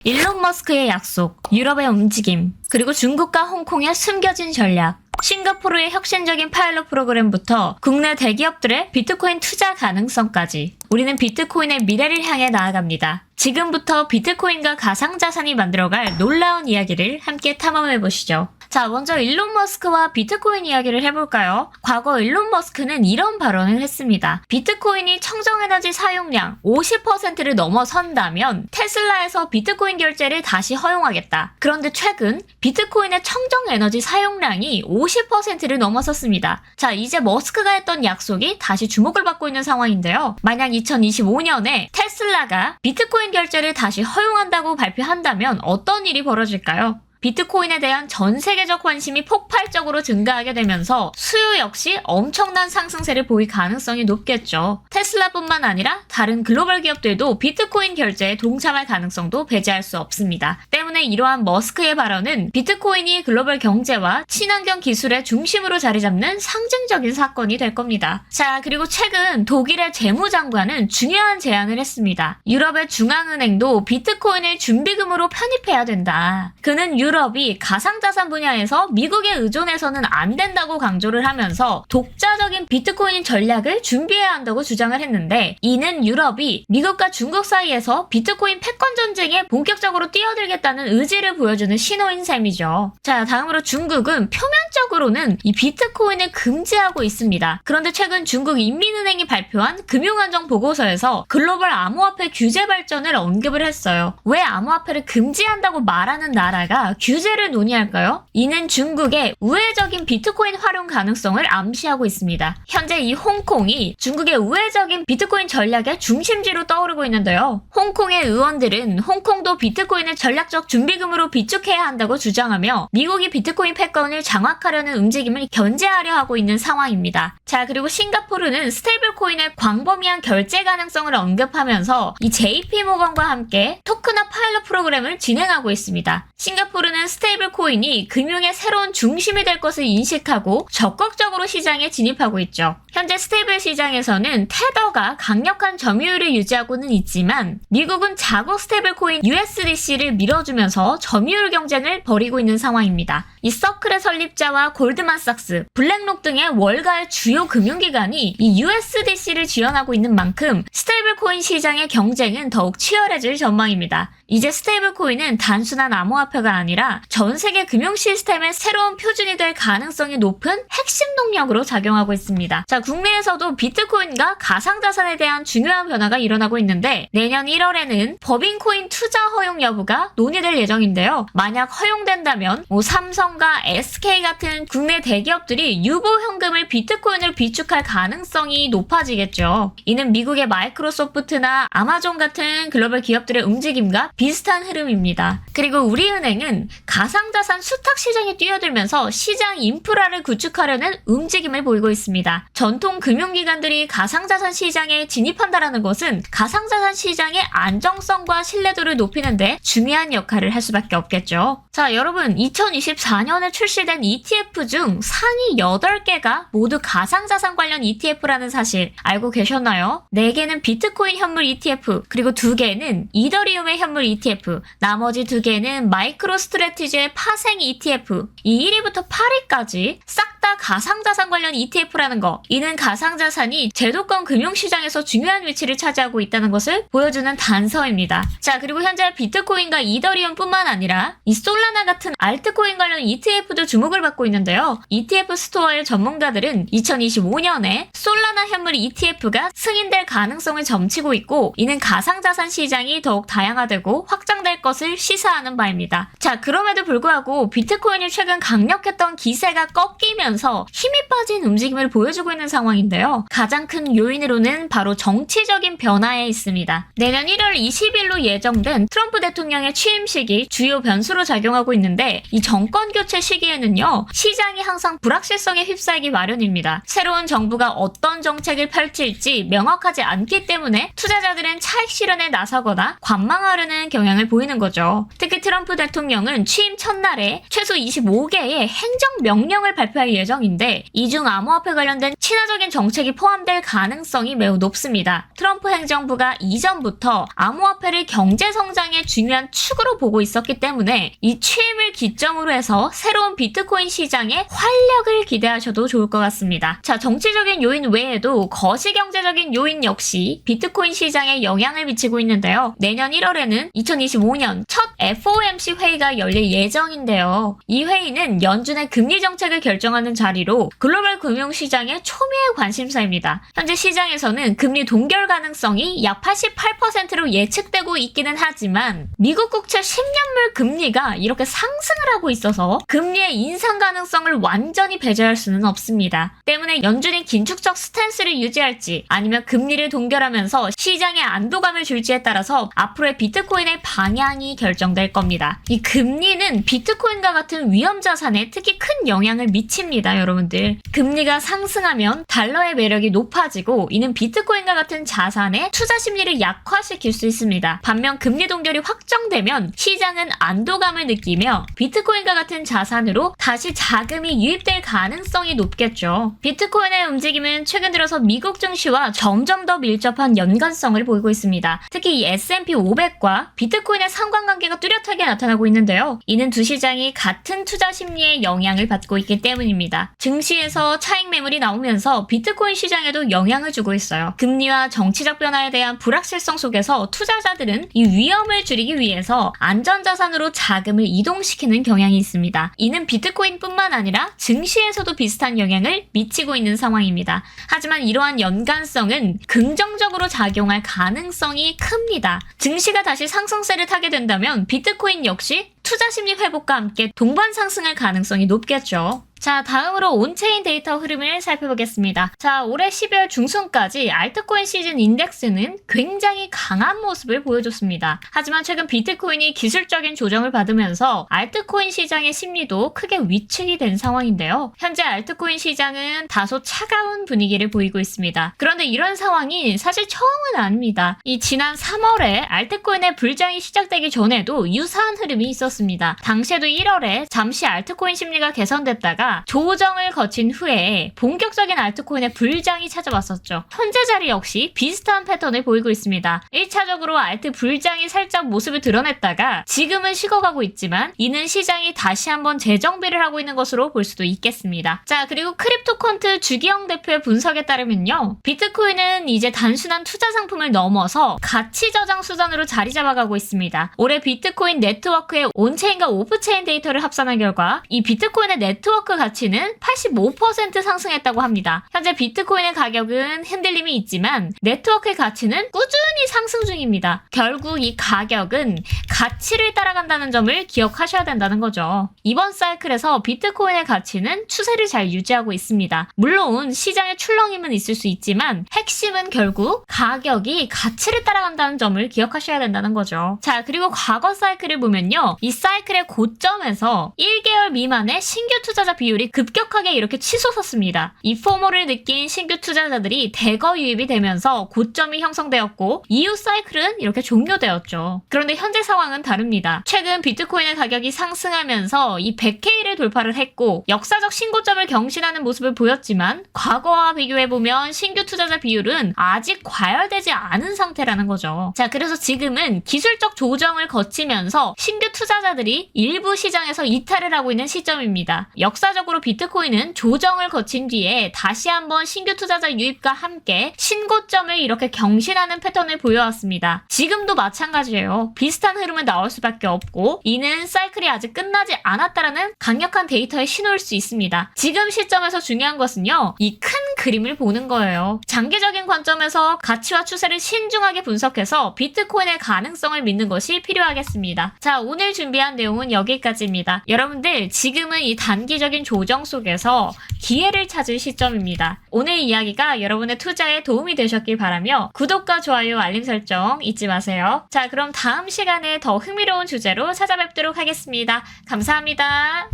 일론 머스크의 약속, 유럽의 움직임, 그리고 중국과 홍콩의 숨겨진 전략, 싱가포르의 혁신적인 파일럿 프로그램부터 국내 대기업들의 비트코인 투자 가능성까지 우리는 비트코인의 미래를 향해 나아갑니다. 지금부터 비트코인과 가상자산이 만들어갈 놀라운 이야기를 함께 탐험해보시죠. 자, 먼저 일론 머스크와 비트코인 이야기를 해볼까요? 과거 일론 머스크는 이런 발언을 했습니다. 비트코인이 청정에너지 사용량 50%를 넘어선다면 테슬라에서 비트코인 결제를 다시 허용하겠다. 그런데 최근 비트코인의 청정에너지 사용량이 50%를 넘어섰습니다. 자, 이제 머스크가 했던 약속이 다시 주목을 받고 있는 상황인데요. 만약 2025년에 테슬라가 비트코인 결제를 다시 허용한다고 발표한다면 어떤 일이 벌어질까요? 비트코인에 대한 전 세계적 관심이 폭발적으로 증가하게 되면서 수요 역시 엄청난 상승세를 보일 가능성이 높겠죠. 테슬라뿐만 아니라 다른 글로벌 기업들도 비트코인 결제에 동참할 가능성도 배제할 수 없습니다. 때문에 이러한 머스크의 발언은 비트코인이 글로벌 경제와 친환경 기술의 중심으로 자리 잡는 상징적인 사건이 될 겁니다. 자, 그리고 최근 독일의 재무장관은 중요한 제안을 했습니다. 유럽의 중앙은행도 비트코인을 준비금으로 편입해야 된다. 그는 유럽이 가상자산 분야에서 미국에 의존해서는 안 된다고 강조를 하면서 독자적인 비트코인 전략을 준비해야 한다고 주장을 했는데, 이는 유럽이 미국과 중국 사이에서 비트코인 패권 전쟁에 본격적으로 뛰어들겠다는 의지를 보여주는 신호인 셈이죠. 자, 다음으로 중국은 표면적으로는 이 비트코인을 금지하고 있습니다. 그런데 최근 중국 인민은행이 발표한 금융안정 보고서에서 글로벌 암호화폐 규제 발전을 언급을 했어요. 왜 암호화폐를 금지한다고 말하는 나라가 규제를 논의할까요? 이는 중국의 우회적인 비트코인 활용 가능성을 암시하고 있습니다. 현재 이 홍콩이 중국의 우회적인 비트코인 전략의 중심지로 떠오르고 있는데요. 홍콩의 의원들은 홍콩도 비트코인을 전략적 준비금으로 비축해야 한다고 주장하며 미국이 비트코인 패권을 장악하려는 움직임을 견제하려 하고 있는 상황입니다. 자, 그리고 싱가포르는 스테이블코인의 광범위한 결제 가능성을 언급하면서 이 JP모건과 함께 토크나 파일럿 프로그램을 진행하고 있습니다. 싱가포르는 스테이블 코인이 금융의 새로운 중심이 될 것을 인식하고 적극적으로 시장에 진입하고 있죠. 현재 스테이블 시장에서는 테더가 강력한 점유율을 유지하고는 있지만 미국은 자국 스테이블 코인 USDC를 밀어주면서 점유율 경쟁을 벌이고 있는 상황입니다. 이 서클의 설립자와 골드만삭스, 블랙록 등의 월가의 주요 금융기관이 이 USDC를 지원하고 있는 만큼 스테이블 코인 시장의 경쟁은 더욱 치열해질 전망입니다. 이제 스테이블 코인은 단순한 암호화폐가 아니라 전 세계 금융 시스템의 새로운 표준이 될 가능성이 높은 핵심 동력으로 작용하고 있습니다. 자, 국내에서도 비트코인과 가상자산에 대한 중요한 변화가 일어나고 있는데, 내년 1월에는 법인코인 투자 허용 여부가 논의될 예정인데요. 만약 허용된다면 삼성과 SK 같은 국내 대기업들이 유보 현금을 비트코인으로 비축할 가능성이 높아지겠죠. 이는 미국의 마이크로소프트나 아마존 같은 글로벌 기업들의 움직임과 비슷한 흐름입니다. 그리고 우리은행은 가상자산 수탁 시장에 뛰어들면서 시장 인프라를 구축하려는 움직임을 보이고 있습니다. 전통 금융기관들이 가상자산 시장에 진입한다는 것은 가상자산 시장의 안정성과 신뢰도를 높이는 데 중요한 역할을 할 수밖에 없겠죠. 자, 여러분, 2024년에 출시된 ETF 중 상위 8개가 모두 가상자산 관련 ETF라는 사실 알고 계셨나요? 4개는 비트코인 현물 ETF, 그리고 2개는 이더리움의 현물 ETF, 나머지 2개는 마이크로 스트래티지의 파생 ETF, 이 1위부터 8위까지 싹 다 가상자산 관련 ETF라는 거, 이는 가상자산이 제도권 금융시장에서 중요한 위치를 차지하고 있다는 것을 보여주는 단서입니다. 자, 그리고 현재 비트코인과 이더리움뿐만 아니라 이 솔라나 같은 알트코인 관련 ETF도 주목을 받고 있는데요. ETF 스토어의 전문가들은 2025년에 솔라나 현물 ETF가 승인될 가능성을 점치고 있고, 이는 가상자산 시장이 더욱 다양화되고 확장될 것을 시사하는 바입니다. 자, 그럼에도 불구하고 비트코인이 최근 강력했던 기세가 꺾이면서 힘이 빠진 움직임을 보여주고 있는 상황인데요. 가장 큰 요인으로는 바로 정치적인 변화에 있습니다. 내년 1월 20일로 예정된 트럼프 대통령의 취임식이 주요 변수로 작용하고 있는데, 이 정권 교체 시기에는요, 시장이 항상 불확실성에 휩싸이기 마련입니다. 새로운 정부가 어떤 정책을 펼칠지 명확하지 않기 때문에 투자자들은 차익 실현에 나서거나 관망하려는 경향을 보이는 거죠. 특히 특히 트럼프 대통령은 취임 첫날에 최소 25개의 행정명령을 발표할 예정인데 이 중 암호화폐 관련된 친화적인 정책이 포함될 가능성이 매우 높습니다. 트럼프 행정부가 이전부터 암호화폐를 경제성장의 중요한 축으로 보고 있었기 때문에 이 취임을 기점으로 해서 새로운 비트코인 시장에 활력을 기대하셔도 좋을 것 같습니다. 자, 정치적인 요인 외에도 거시경제적인 요인 역시 비트코인 시장에 영향을 미치고 있는데요. 내년 1월에는 2025년 첫 FOMC 회의가 열릴 예정인데요. 이 회의는 연준의 금리 정책을 결정하는 자리로 글로벌 금융시장의 초미의 관심사입니다. 현재 시장에서는 금리 동결 가능성이 약 88%로 예측되고 있기는 하지만 미국 국채 10년물 금리가 이렇게 상승을 하고 있어서 금리의 인상 가능성을 완전히 배제할 수는 없습니다. 때문에 연준이 긴축적 스탠스를 유지할지 아니면 금리를 동결하면서 시장에 안도감을 줄지에 따라서 앞으로의 비트코인의 방향이 결정될 겁니다. 이 금리는 비트코인과 같은 위험 자산에 특히 큰 영향을 미칩니다, 여러분들. 금리가 상승하면 달러의 매력이 높아지고 이는 비트코인과 같은 자산의 투자 심리를 약화시킬 수 있습니다. 반면 금리 동결이 확정되면 시장은 안도감을 느끼며 비트코인과 같은 자산으로 다시 자금이 유입될 가능성이 높겠죠. 비트코인의 움직임은 최근 들어서 미국 증시와 점점 더 밀접한 연관성을 보이고 있습니다. 특히 이 S&P 500과 비트코인의 상관관계가 뚜렷하게 나타나고 있는데요. 이는 두 시장이 같은 투자 심리에 영향을 받고 있기 때문입니다. 증시에서 차익 매물이 나오면서 비트코인 시장에도 영향을 주고 있어요. 금리와 정치적 변화에 대한 불확실성 속에서 투자자들은 이 위험을 줄이기 위해서 안전자산으로 자금을 이동시키는 경향이 있습니다. 이는 비트코인뿐만 아니라 증시에서도 비슷한 영향을 미치고 있는 상황입니다. 하지만 이러한 연관성은 긍정적으로 작용할 가능성이 큽니다. 증시가 다시 상승세를 타게 된다면 비트코인 역시 투자 심리 회복과 함께 동반 상승할 가능성이 높겠죠. 자, 다음으로 온체인 데이터 흐름을 살펴보겠습니다. 자, 올해 12월 중순까지 알트코인 시즌 인덱스는 굉장히 강한 모습을 보여줬습니다. 하지만 최근 비트코인이 기술적인 조정을 받으면서 알트코인 시장의 심리도 크게 위축이 된 상황인데요. 현재 알트코인 시장은 다소 차가운 분위기를 보이고 있습니다. 그런데 이런 상황이 사실 처음은 아닙니다. 이 지난 3월에 알트코인의 불장이 시작되기 전에도 유사한 흐름이 있었습니다. 당시에도 1월에 잠시 알트코인 심리가 개선됐다가 조정을 거친 후에 본격적인 알트코인의 불장이 찾아왔었죠. 현재 자리 역시 비슷한 패턴을 보이고 있습니다. 1차적으로 알트 불장이 살짝 모습을 드러냈다가 지금은 식어가고 있지만 이는 시장이 다시 한번 재정비를 하고 있는 것으로 볼 수도 있겠습니다. 자, 그리고 크립토컨트 주기영 대표의 분석에 따르면요. 비트코인은 이제 단순한 투자 상품을 넘어서 가치 저장 수단으로 자리 잡아가고 있습니다. 올해 비트코인 네트워크의 온체인과 오프체인 데이터를 합산한 결과 이 비트코인의 네트워크 가치는 85% 상승했다고 합니다. 현재 비트코인의 가격은 흔들림이 있지만 네트워크의 가치는 꾸준히 상승 중입니다. 결국 이 가격은 가치를 따라간다는 점을 기억하셔야 된다는 거죠. 이번 사이클에서 비트코인의 가치는 추세를 잘 유지하고 있습니다. 물론 시장의 출렁임은 있을 수 있지만 핵심은 결국 가격이 가치를 따라간다는 점을 기억하셔야 된다는 거죠. 자, 그리고 과거 사이클을 보면요. 이 사이클의 고점에서 1개월 미만의 신규 투자자 비율이 급격하게 이렇게 치솟았습니다. 이 포모를 느낀 신규 투자자들이 대거 유입이 되면서 고점이 형성되었고 이후 사이클은 이렇게 종료되었죠. 그런데 현재 상황은 다릅니다. 최근 비트코인의 가격이 상승하면서 이 100K를 돌파를 했고 역사적 신고점을 경신하는 모습을 보였지만 과거와 비교해보면 신규 투자자 비율은 아직 과열되지 않은 상태라는 거죠. 자, 그래서 지금은 기술적 조정을 거치면서 신규 투자자들이 일부 시장에서 이탈을 하고 있는 시점입니다. 역사적으로 비트코인은 조정을 거친 뒤에 다시 한번 신규 투자자 유입과 함께 신고점을 이렇게 경신하는 패턴을 보여왔습니다. 지금도 마찬가지예요. 비슷한 흐름은 나올 수밖에 없고 이는 사이클이 아직 끝나지 않았다라는 강력한 데이터의 신호일 수 있습니다. 지금 시점에서 중요한 것은요. 이 큰 그림을 보는 거예요. 장기적인 관점에서 가치와 추세를 신중하게 분석해서 비트코인의 가능성을 믿는 것이 필요하겠습니다. 자, 오늘 준비한 내용은 여기까지입니다. 여러분들 지금은 이 단기적인 조정 속에서 기회를 찾을 시점입니다. 오늘 이야기가 여러분의 투자에 도움이 되셨길 바라며 구독과 좋아요, 알림 설정 잊지 마세요. 자, 그럼 다음 시간에 더 흥미로운 주제로 찾아뵙도록 하겠습니다. 감사합니다.